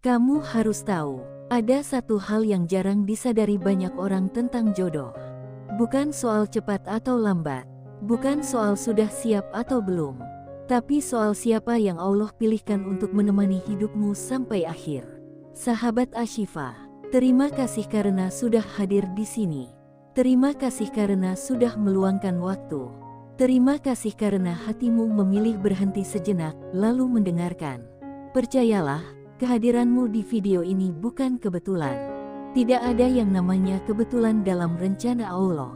Kamu harus tahu, ada satu hal yang jarang disadari banyak orang tentang jodoh. Bukan soal cepat atau lambat, bukan soal sudah siap atau belum, tapi soal siapa yang Allah pilihkan untuk menemani hidupmu sampai akhir. Sahabat Ashifa, terima kasih karena sudah hadir di sini. Terima kasih karena sudah meluangkan waktu. Terima kasih karena hatimu memilih berhenti sejenak, lalu mendengarkan. Percayalah, kehadiranmu di video ini bukan kebetulan. Tidak ada yang namanya kebetulan dalam rencana Allah.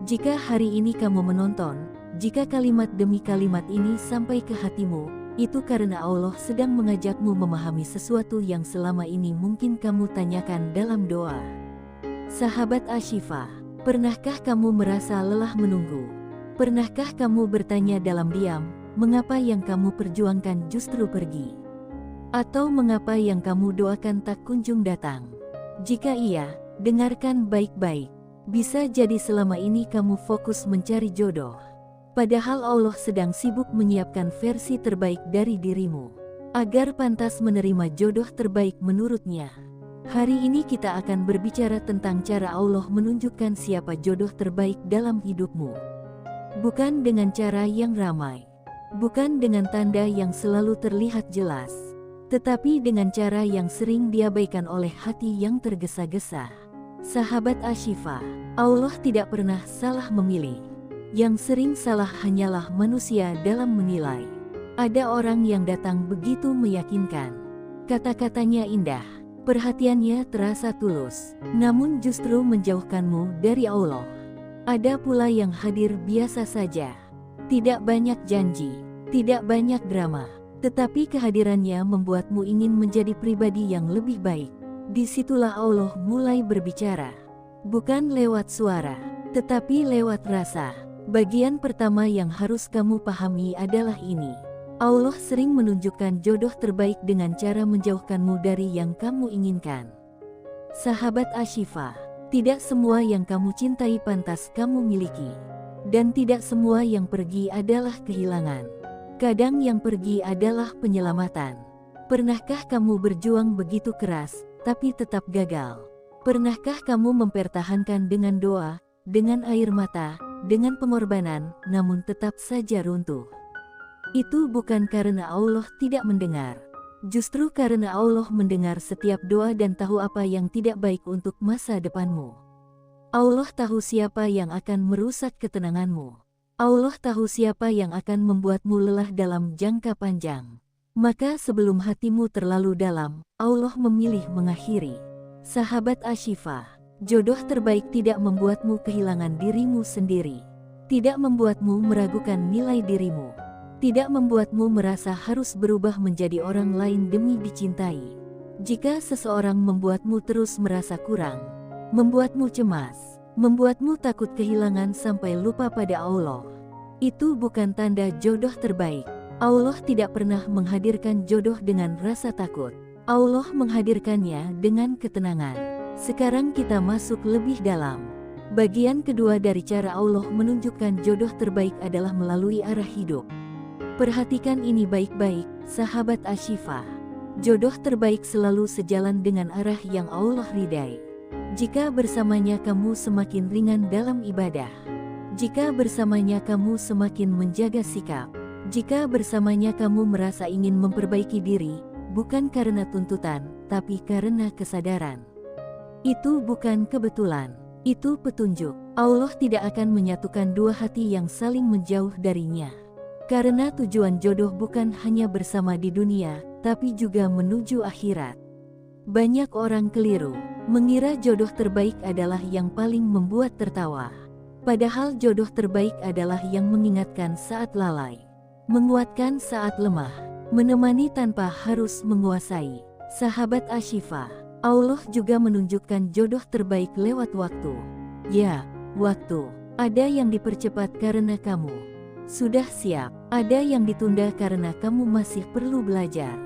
Jika hari ini kamu menonton, jika kalimat demi kalimat ini sampai ke hatimu, itu karena Allah sedang mengajakmu memahami sesuatu yang selama ini mungkin kamu tanyakan dalam doa. Sahabat Ashifa, pernahkah kamu merasa lelah menunggu? Pernahkah kamu bertanya dalam diam, mengapa yang kamu perjuangkan justru pergi? Atau mengapa yang kamu doakan tak kunjung datang? Jika iya, dengarkan baik-baik. Bisa jadi selama ini kamu fokus mencari jodoh, padahal Allah sedang sibuk menyiapkan versi terbaik dari dirimu, agar pantas menerima jodoh terbaik menurutnya. Hari ini kita akan berbicara tentang cara Allah menunjukkan siapa jodoh terbaik dalam hidupmu. Bukan dengan cara yang ramai, bukan dengan tanda yang selalu terlihat jelas, tetapi dengan cara yang sering diabaikan oleh hati yang tergesa-gesa. Sahabat Ashifa, Allah tidak pernah salah memilih. Yang sering salah hanyalah manusia dalam menilai. Ada orang yang datang begitu meyakinkan. Kata-katanya indah, perhatiannya terasa tulus, namun justru menjauhkanmu dari Allah. Ada pula yang hadir biasa saja, tidak banyak janji, tidak banyak drama, tetapi kehadirannya membuatmu ingin menjadi pribadi yang lebih baik. Disitulah Allah mulai berbicara, bukan lewat suara, tetapi lewat rasa. Bagian pertama yang harus kamu pahami adalah ini: Allah sering menunjukkan jodoh terbaik dengan cara menjauhkanmu dari yang kamu inginkan. Sahabat Ashifa, tidak semua yang kamu cintai pantas kamu miliki. Dan tidak semua yang pergi adalah kehilangan. Kadang yang pergi adalah penyelamatan. Pernahkah kamu berjuang begitu keras, tapi tetap gagal? Pernahkah kamu mempertahankan dengan doa, dengan air mata, dengan pengorbanan, namun tetap saja runtuh? Itu bukan karena Allah tidak mendengar. Justru karena Allah mendengar setiap doa dan tahu apa yang tidak baik untuk masa depanmu. Allah tahu siapa yang akan merusak ketenanganmu. Allah tahu siapa yang akan membuatmu lelah dalam jangka panjang. Maka sebelum hatimu terlalu dalam, Allah memilih mengakhiri. Sahabat Ashifa, jodoh terbaik tidak membuatmu kehilangan dirimu sendiri. Tidak membuatmu meragukan nilai dirimu. Tidak membuatmu merasa harus berubah menjadi orang lain demi dicintai. Jika seseorang membuatmu terus merasa kurang, membuatmu cemas, membuatmu takut kehilangan sampai lupa pada Allah, itu bukan tanda jodoh terbaik. Allah tidak pernah menghadirkan jodoh dengan rasa takut. Allah menghadirkannya dengan ketenangan. Sekarang kita masuk lebih dalam. Bagian kedua dari cara Allah menunjukkan jodoh terbaik adalah melalui arah hidup. Perhatikan ini baik-baik, sahabat Ashifa. Jodoh terbaik selalu sejalan dengan arah yang Allah ridai. Jika bersamanya kamu semakin ringan dalam ibadah. Jika bersamanya kamu semakin menjaga sikap. Jika bersamanya kamu merasa ingin memperbaiki diri, bukan karena tuntutan, tapi karena kesadaran. Itu bukan kebetulan, itu petunjuk. Allah tidak akan menyatukan dua hati yang saling menjauh darinya. Karena tujuan jodoh bukan hanya bersama di dunia, tapi juga menuju akhirat. Banyak orang keliru, mengira jodoh terbaik adalah yang paling membuat tertawa. Padahal jodoh terbaik adalah yang mengingatkan saat lalai, menguatkan saat lemah, menemani tanpa harus menguasai. Sahabat Ashifa, Allah juga menunjukkan jodoh terbaik lewat waktu. Ya, waktu. Ada yang dipercepat karena kamu sudah siap, ada yang ditunda karena kamu masih perlu belajar,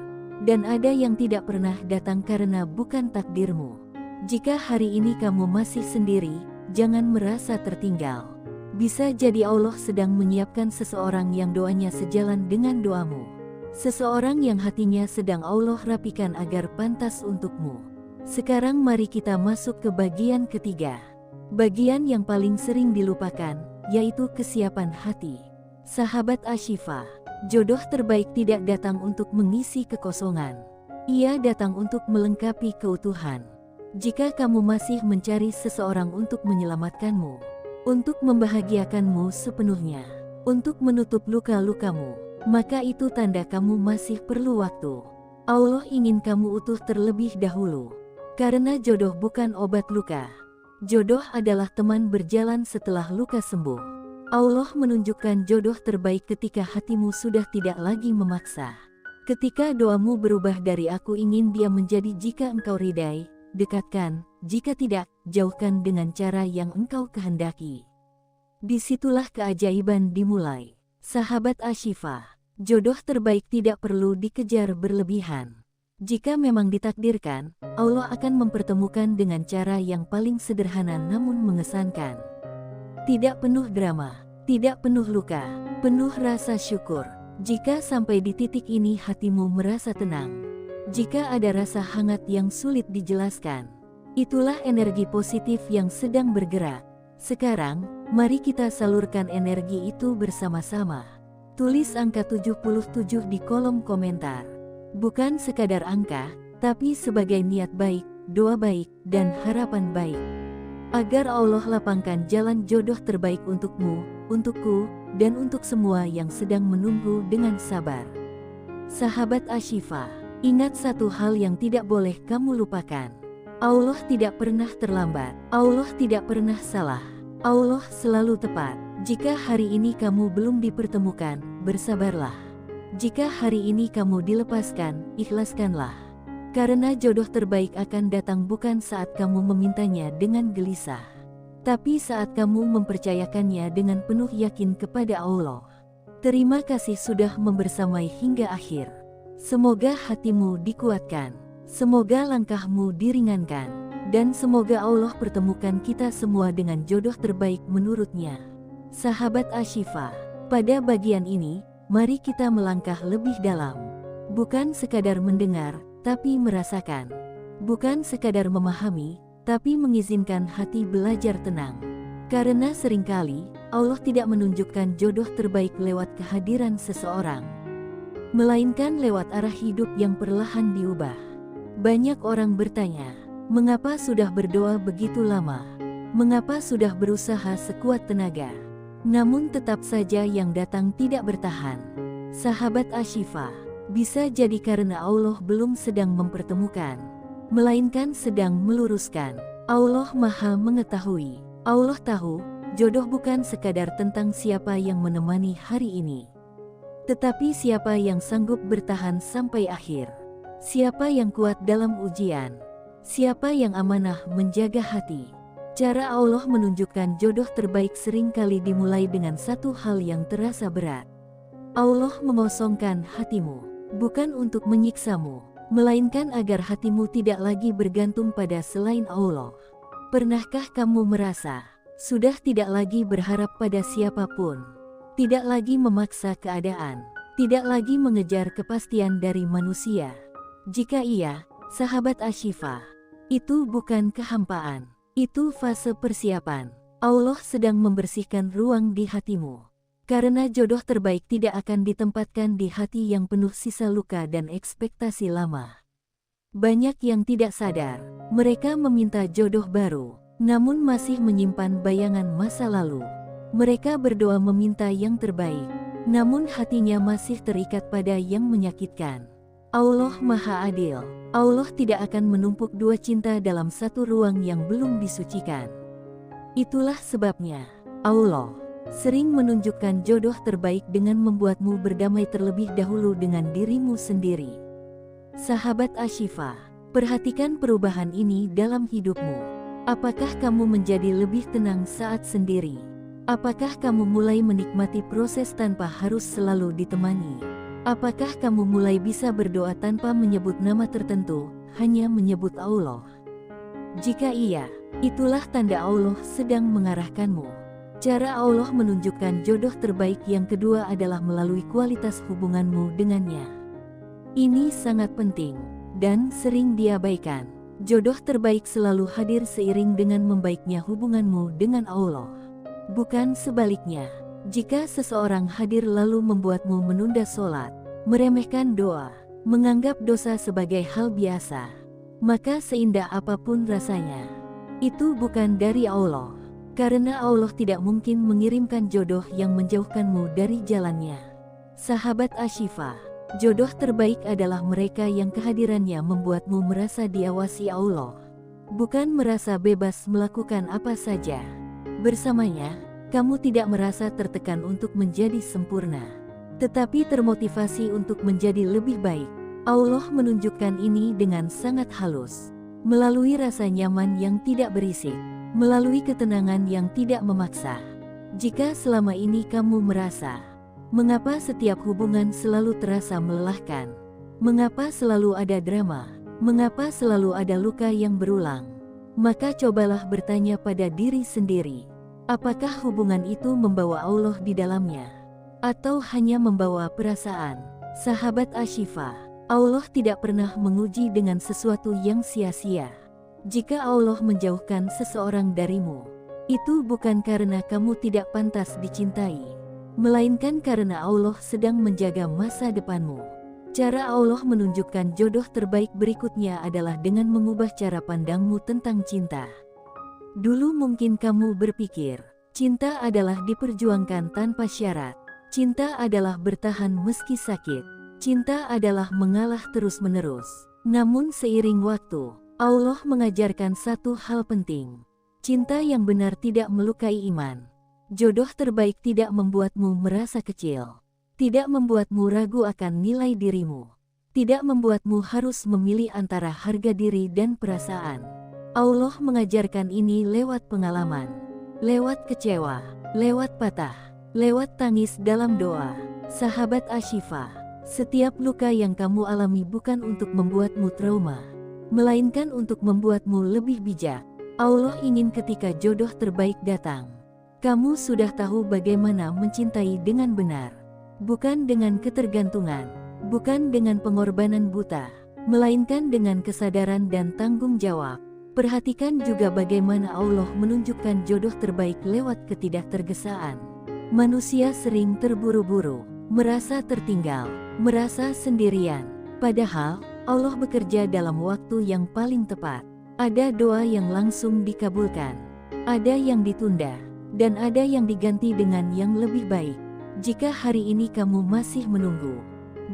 dan ada yang tidak pernah datang karena bukan takdirmu. Jika hari ini kamu masih sendiri, jangan merasa tertinggal. Bisa jadi Allah sedang menyiapkan seseorang yang doanya sejalan dengan doamu. Seseorang yang hatinya sedang Allah rapikan agar pantas untukmu. Sekarang mari kita masuk ke bagian ketiga. Bagian yang paling sering dilupakan, yaitu kesiapan hati. Sahabat Ashifa, jodoh terbaik tidak datang untuk mengisi kekosongan. Ia datang untuk melengkapi keutuhan. Jika kamu masih mencari seseorang untuk menyelamatkanmu, untuk membahagiakanmu sepenuhnya, untuk menutup luka-lukamu, maka itu tanda kamu masih perlu waktu. Allah ingin kamu utuh terlebih dahulu. Karena jodoh bukan obat luka. Jodoh adalah teman berjalan setelah luka sembuh. Allah menunjukkan jodoh terbaik ketika hatimu sudah tidak lagi memaksa. Ketika doamu berubah dari aku ingin dia menjadi jika engkau ridai, dekatkan, jika tidak, jauhkan dengan cara yang engkau kehendaki. Disitulah keajaiban dimulai. Sahabat Ashifa, jodoh terbaik tidak perlu dikejar berlebihan. Jika memang ditakdirkan, Allah akan mempertemukan dengan cara yang paling sederhana namun mengesankan. Tidak penuh drama, tidak penuh luka, penuh rasa syukur. Jika sampai di titik ini hatimu merasa tenang, jika ada rasa hangat yang sulit dijelaskan, itulah energi positif yang sedang bergerak. Sekarang, mari kita salurkan energi itu bersama-sama. Tulis angka 77 di kolom komentar. Bukan sekadar angka, tapi sebagai niat baik, doa baik, dan harapan baik. Agar Allah lapangkan jalan jodoh terbaik untukmu, untukku, dan untuk semua yang sedang menunggu dengan sabar. Sahabat Ashifa, ingat satu hal yang tidak boleh kamu lupakan. Allah tidak pernah terlambat, Allah tidak pernah salah, Allah selalu tepat. Jika hari ini kamu belum dipertemukan, bersabarlah. Jika hari ini kamu dilepaskan, ikhlaskanlah. Karena jodoh terbaik akan datang bukan saat kamu memintanya dengan gelisah, tapi saat kamu mempercayakannya dengan penuh yakin kepada Allah. Terima kasih sudah membersamai hingga akhir. Semoga hatimu dikuatkan, semoga langkahmu diringankan, dan semoga Allah pertemukan kita semua dengan jodoh terbaik menurutnya. Sahabat Ashifa, pada bagian ini, mari kita melangkah lebih dalam. Bukan sekadar mendengar, tapi merasakan. Bukan sekadar memahami, tapi mengizinkan hati belajar tenang. Karena seringkali, Allah tidak menunjukkan jodoh terbaik lewat kehadiran seseorang, melainkan lewat arah hidup yang perlahan diubah. Banyak orang bertanya, mengapa sudah berdoa begitu lama? Mengapa sudah berusaha sekuat tenaga? Namun tetap saja yang datang tidak bertahan. Sahabat Ashifa, bisa jadi karena Allah belum sedang mempertemukan, melainkan sedang meluruskan. Allah Maha Mengetahui. Allah tahu, jodoh bukan sekadar tentang siapa yang menemani hari ini, tetapi siapa yang sanggup bertahan sampai akhir. Siapa yang kuat dalam ujian. Siapa yang amanah menjaga hati. Cara Allah menunjukkan jodoh terbaik seringkali dimulai dengan satu hal yang terasa berat. Allah mengosongkan hatimu, bukan untuk menyiksamu, melainkan agar hatimu tidak lagi bergantung pada selain Allah. Pernahkah kamu merasa sudah tidak lagi berharap pada siapapun, tidak lagi memaksa keadaan, tidak lagi mengejar kepastian dari manusia? Jika iya, sahabat Ashifa, itu bukan kehampaan, itu fase persiapan. Allah sedang membersihkan ruang di hatimu. Karena jodoh terbaik tidak akan ditempatkan di hati yang penuh sisa luka dan ekspektasi lama. Banyak yang tidak sadar, mereka meminta jodoh baru, namun masih menyimpan bayangan masa lalu. Mereka berdoa meminta yang terbaik, namun hatinya masih terikat pada yang menyakitkan. Allah Maha Adil. Allah tidak akan menumpuk dua cinta dalam satu ruang yang belum disucikan. Itulah sebabnya Allah sering menunjukkan jodoh terbaik dengan membuatmu berdamai terlebih dahulu dengan dirimu sendiri. Sahabat Ashifa, perhatikan perubahan ini dalam hidupmu. Apakah kamu menjadi lebih tenang saat sendiri? Apakah kamu mulai menikmati proses tanpa harus selalu ditemani? Apakah kamu mulai bisa berdoa tanpa menyebut nama tertentu, hanya menyebut Allah? Jika iya, itulah tanda Allah sedang mengarahkanmu. Cara Allah menunjukkan jodoh terbaik yang kedua adalah melalui kualitas hubunganmu dengannya. Ini sangat penting dan sering diabaikan. Jodoh terbaik selalu hadir seiring dengan membaiknya hubunganmu dengan Allah. Bukan sebaliknya. Jika seseorang hadir lalu membuatmu menunda sholat, meremehkan doa, menganggap dosa sebagai hal biasa, maka seindah apapun rasanya, itu bukan dari Allah. Karena Allah tidak mungkin mengirimkan jodoh yang menjauhkanmu dari jalannya. Sahabat Ashifa, jodoh terbaik adalah mereka yang kehadirannya membuatmu merasa diawasi Allah, bukan merasa bebas melakukan apa saja. Bersamanya, kamu tidak merasa tertekan untuk menjadi sempurna, tetapi termotivasi untuk menjadi lebih baik. Allah menunjukkan ini dengan sangat halus, melalui rasa nyaman yang tidak berisik, melalui ketenangan yang tidak memaksa. Jika selama ini kamu merasa, mengapa setiap hubungan selalu terasa melelahkan? Mengapa selalu ada drama? Mengapa selalu ada luka yang berulang? Maka cobalah bertanya pada diri sendiri, apakah hubungan itu membawa Allah di dalamnya? Atau hanya membawa perasaan? Sahabat Ashifa, Allah tidak pernah menguji dengan sesuatu yang sia-sia. Jika Allah menjauhkan seseorang darimu, itu bukan karena kamu tidak pantas dicintai, melainkan karena Allah sedang menjaga masa depanmu. Cara Allah menunjukkan jodoh terbaik berikutnya adalah dengan mengubah cara pandangmu tentang cinta. Dulu mungkin kamu berpikir, cinta adalah diperjuangkan tanpa syarat. Cinta adalah bertahan meski sakit. Cinta adalah mengalah terus-menerus. Namun seiring waktu, Allah mengajarkan satu hal penting. Cinta yang benar tidak melukai iman. Jodoh terbaik tidak membuatmu merasa kecil, tidak membuatmu ragu akan nilai dirimu, tidak membuatmu harus memilih antara harga diri dan perasaan. Allah mengajarkan ini lewat pengalaman, lewat kecewa, lewat patah, lewat tangis dalam doa. Sahabat Ashifa, setiap luka yang kamu alami bukan untuk membuatmu trauma, melainkan untuk membuatmu lebih bijak. Allah ingin ketika jodoh terbaik datang, kamu sudah tahu bagaimana mencintai dengan benar. Bukan dengan ketergantungan, bukan dengan pengorbanan buta, melainkan dengan kesadaran dan tanggung jawab. Perhatikan juga bagaimana Allah menunjukkan jodoh terbaik lewat ketidaktergesaan. Manusia sering terburu-buru, merasa tertinggal, merasa sendirian. Padahal, Allah bekerja dalam waktu yang paling tepat. Ada doa yang langsung dikabulkan, ada yang ditunda, dan ada yang diganti dengan yang lebih baik. Jika hari ini kamu masih menunggu,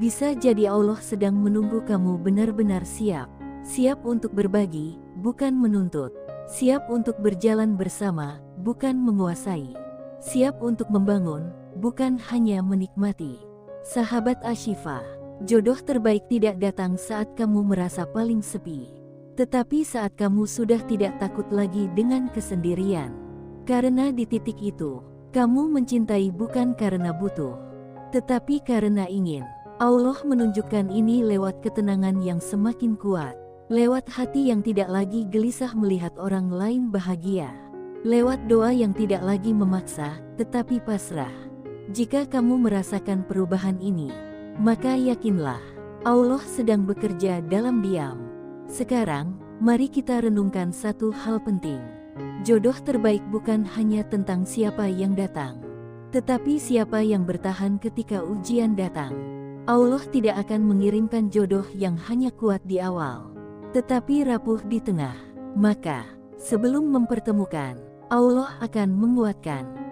bisa jadi Allah sedang menunggu kamu benar-benar siap. Siap untuk berbagi, bukan menuntut. Siap untuk berjalan bersama, bukan menguasai. Siap untuk membangun, bukan hanya menikmati. Sahabat Ashifa, jodoh terbaik tidak datang saat kamu merasa paling sepi, tetapi saat kamu sudah tidak takut lagi dengan kesendirian. Karena di titik itu, kamu mencintai bukan karena butuh, tetapi karena ingin. Allah menunjukkan ini lewat ketenangan yang semakin kuat, lewat hati yang tidak lagi gelisah melihat orang lain bahagia, lewat doa yang tidak lagi memaksa, tetapi pasrah. Jika kamu merasakan perubahan ini, maka yakinlah, Allah sedang bekerja dalam diam. Sekarang, mari kita renungkan satu hal penting. Jodoh terbaik bukan hanya tentang siapa yang datang, tetapi siapa yang bertahan ketika ujian datang. Allah tidak akan mengirimkan jodoh yang hanya kuat di awal, tetapi rapuh di tengah. Maka, sebelum mempertemukan, Allah akan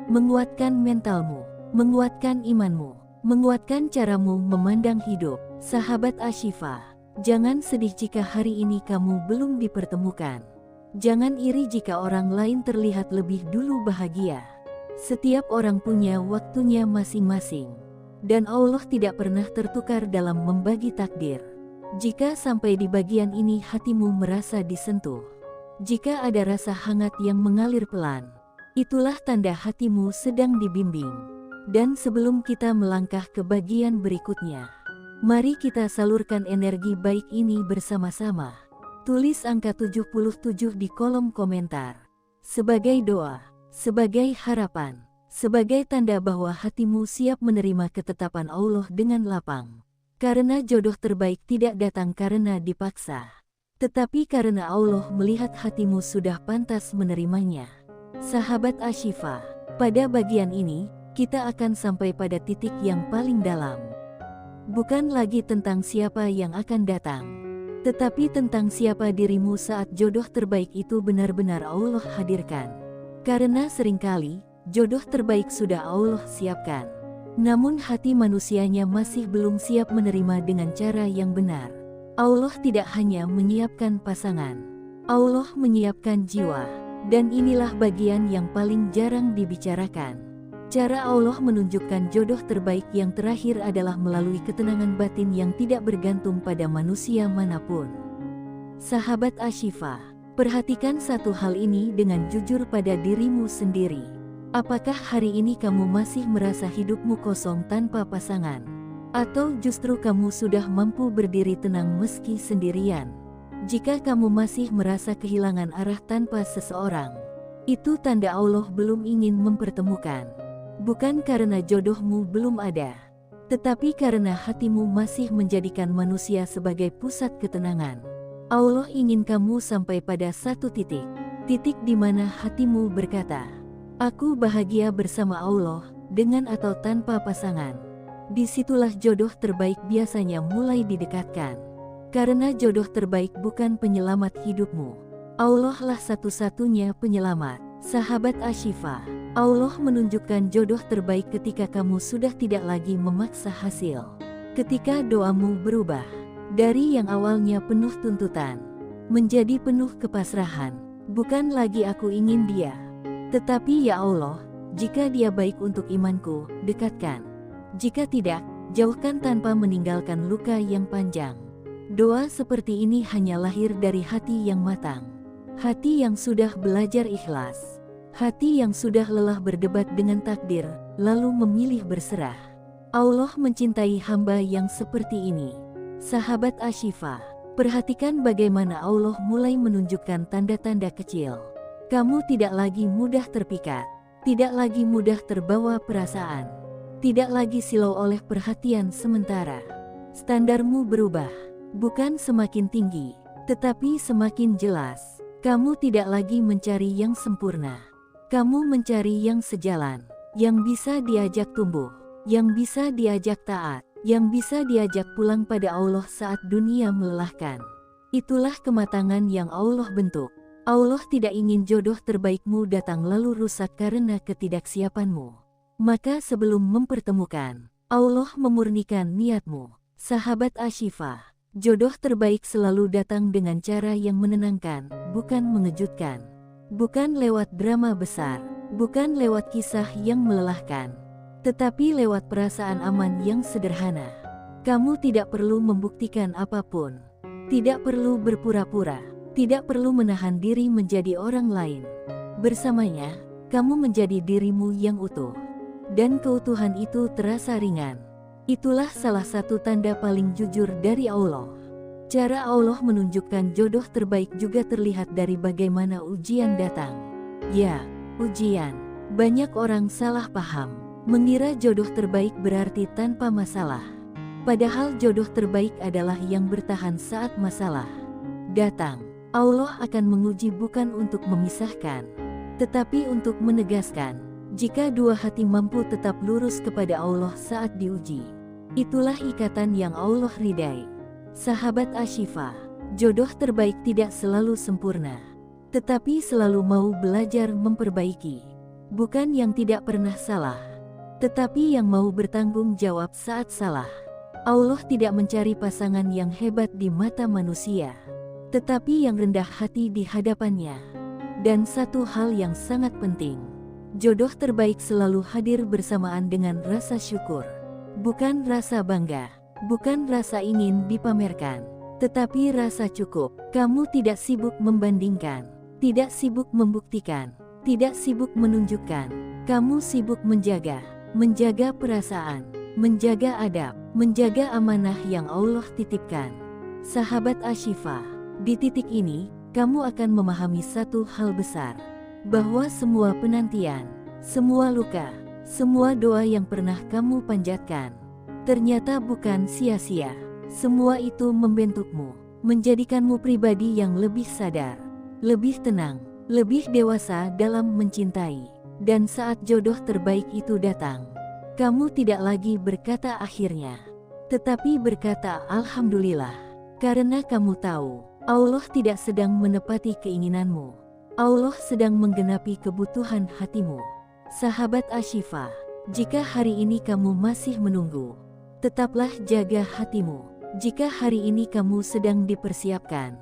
menguatkan mentalmu, menguatkan imanmu, menguatkan caramu memandang hidup. Sahabat Ashifa, jangan sedih jika hari ini kamu belum dipertemukan. Jangan iri jika orang lain terlihat lebih dulu bahagia. Setiap orang punya waktunya masing-masing, dan Allah tidak pernah tertukar dalam membagi takdir. Jika sampai di bagian ini hatimu merasa disentuh, jika ada rasa hangat yang mengalir pelan, itulah tanda hatimu sedang dibimbing. Dan sebelum kita melangkah ke bagian berikutnya, mari kita salurkan energi baik ini bersama-sama. Tulis angka 77 di kolom komentar, sebagai doa, sebagai harapan, sebagai tanda bahwa hatimu siap menerima ketetapan Allah dengan lapang. Karena jodoh terbaik tidak datang karena dipaksa, tetapi karena Allah melihat hatimu sudah pantas menerimanya. Sahabat Ashifa, pada bagian ini, kita akan sampai pada titik yang paling dalam. Bukan lagi tentang siapa yang akan datang, tetapi tentang siapa dirimu saat jodoh terbaik itu benar-benar Allah hadirkan. Karena seringkali, jodoh terbaik sudah Allah siapkan, namun hati manusianya masih belum siap menerima dengan cara yang benar. Allah tidak hanya menyiapkan pasangan, Allah menyiapkan jiwa. Dan inilah bagian yang paling jarang dibicarakan. Cara Allah menunjukkan jodoh terbaik yang terakhir adalah melalui ketenangan batin yang tidak bergantung pada manusia manapun. Sahabat Ashifa, perhatikan satu hal ini dengan jujur pada dirimu sendiri. Apakah hari ini kamu masih merasa hidupmu kosong tanpa pasangan? Atau justru kamu sudah mampu berdiri tenang meski sendirian? Jika kamu masih merasa kehilangan arah tanpa seseorang, itu tanda Allah belum ingin mempertemukan. Bukan karena jodohmu belum ada, tetapi karena hatimu masih menjadikan manusia sebagai pusat ketenangan. Allah ingin kamu sampai pada satu titik di mana hatimu berkata, "Aku bahagia bersama Allah, dengan atau tanpa pasangan." Disitulah jodoh terbaik biasanya mulai didekatkan. Karena jodoh terbaik bukan penyelamat hidupmu. Allah lah satu-satunya penyelamat. Sahabat Ashifa, Allah menunjukkan jodoh terbaik ketika kamu sudah tidak lagi memaksa hasil. Ketika doamu berubah dari yang awalnya penuh tuntutan menjadi penuh kepasrahan. Bukan lagi aku ingin dia, tetapi ya Allah, jika dia baik untuk imanku, dekatkan. Jika tidak, jauhkan tanpa meninggalkan luka yang panjang. Doa seperti ini hanya lahir dari hati yang matang, hati yang sudah belajar ikhlas, hati yang sudah lelah berdebat dengan takdir, lalu memilih berserah. Allah mencintai hamba yang seperti ini. Sahabat Ashifa, perhatikan bagaimana Allah mulai menunjukkan tanda-tanda kecil. Kamu tidak lagi mudah terpikat, tidak lagi mudah terbawa perasaan, tidak lagi silau oleh perhatian sementara. Standarmu berubah. Bukan semakin tinggi, tetapi semakin jelas. Kamu tidak lagi mencari yang sempurna. Kamu mencari yang sejalan, yang bisa diajak tumbuh, yang bisa diajak taat, yang bisa diajak pulang pada Allah saat dunia melelahkan. Itulah kematangan yang Allah bentuk. Allah tidak ingin jodoh terbaikmu datang lalu rusak karena ketidaksiapanmu. Maka sebelum mempertemukan, Allah memurnikan niatmu. Sahabat Ashifa, jodoh terbaik selalu datang dengan cara yang menenangkan, bukan mengejutkan. Bukan lewat drama besar, bukan lewat kisah yang melelahkan, tetapi lewat perasaan aman yang sederhana. Kamu tidak perlu membuktikan apapun, tidak perlu berpura-pura, tidak perlu menahan diri menjadi orang lain. Bersamanya, kamu menjadi dirimu yang utuh, dan keutuhan itu terasa ringan. Itulah salah satu tanda paling jujur dari Allah. Cara Allah menunjukkan jodoh terbaik juga terlihat dari bagaimana ujian datang. Ya, ujian. Banyak orang salah paham, mengira jodoh terbaik berarti tanpa masalah. Padahal jodoh terbaik adalah yang bertahan saat masalah datang. Allah akan menguji bukan untuk memisahkan, tetapi untuk menegaskan. Jika dua hati mampu tetap lurus kepada Allah saat diuji, itulah ikatan yang Allah ridai. Sahabat Ashifa, jodoh terbaik tidak selalu sempurna, tetapi selalu mau belajar memperbaiki. Bukan yang tidak pernah salah, tetapi yang mau bertanggung jawab saat salah. Allah tidak mencari pasangan yang hebat di mata manusia, tetapi yang rendah hati di hadapannya. Dan satu hal yang sangat penting, jodoh terbaik selalu hadir bersamaan dengan rasa syukur. Bukan rasa bangga, bukan rasa ingin dipamerkan, tetapi rasa cukup. Kamu tidak sibuk membandingkan, tidak sibuk membuktikan, tidak sibuk menunjukkan. Kamu sibuk menjaga perasaan, menjaga adab, menjaga amanah yang Allah titipkan. Sahabat Ashifa, di titik ini, kamu akan memahami satu hal besar, bahwa semua penantian, semua luka, semua doa yang pernah kamu panjatkan, Ternyata bukan sia-sia. Semua itu membentukmu, menjadikanmu pribadi yang lebih sadar, lebih tenang, lebih dewasa dalam mencintai. Dan saat jodoh terbaik itu datang, kamu tidak lagi berkata akhirnya, tetapi berkata alhamdulillah. Karena kamu tahu, Allah tidak sedang menepati keinginanmu. Allah sedang menggenapi kebutuhan hatimu. Sahabat Ashifa, jika hari ini kamu masih menunggu, tetaplah jaga hatimu. Jika hari ini kamu sedang dipersiapkan,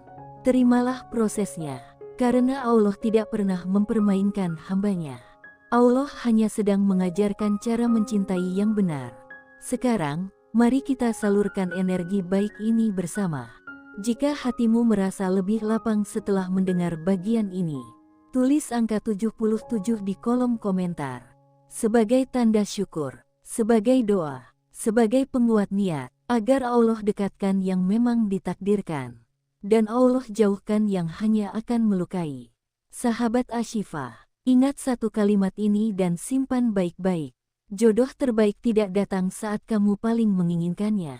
terimalah prosesnya. Karena Allah tidak pernah mempermainkan hambanya. Allah hanya sedang mengajarkan cara mencintai yang benar. Sekarang, mari kita salurkan energi baik ini bersama. Jika hatimu merasa lebih lapang setelah mendengar bagian ini, tulis angka 77 di kolom komentar. Sebagai tanda syukur, sebagai doa, sebagai penguat niat, agar Allah dekatkan yang memang ditakdirkan, dan Allah jauhkan yang hanya akan melukai. Sahabat Ashifa, ingat satu kalimat ini dan simpan baik-baik. Jodoh terbaik tidak datang saat kamu paling menginginkannya,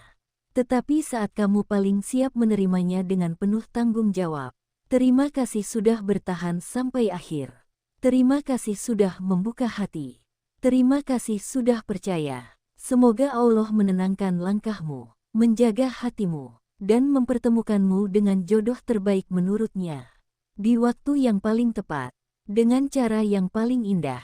tetapi saat kamu paling siap menerimanya dengan penuh tanggung jawab. Terima kasih sudah bertahan sampai akhir. Terima kasih sudah membuka hati. Terima kasih sudah percaya. Semoga Allah menenangkan langkahmu, menjaga hatimu, dan mempertemukanmu dengan jodoh terbaik menurutnya. Di waktu yang paling tepat, dengan cara yang paling indah.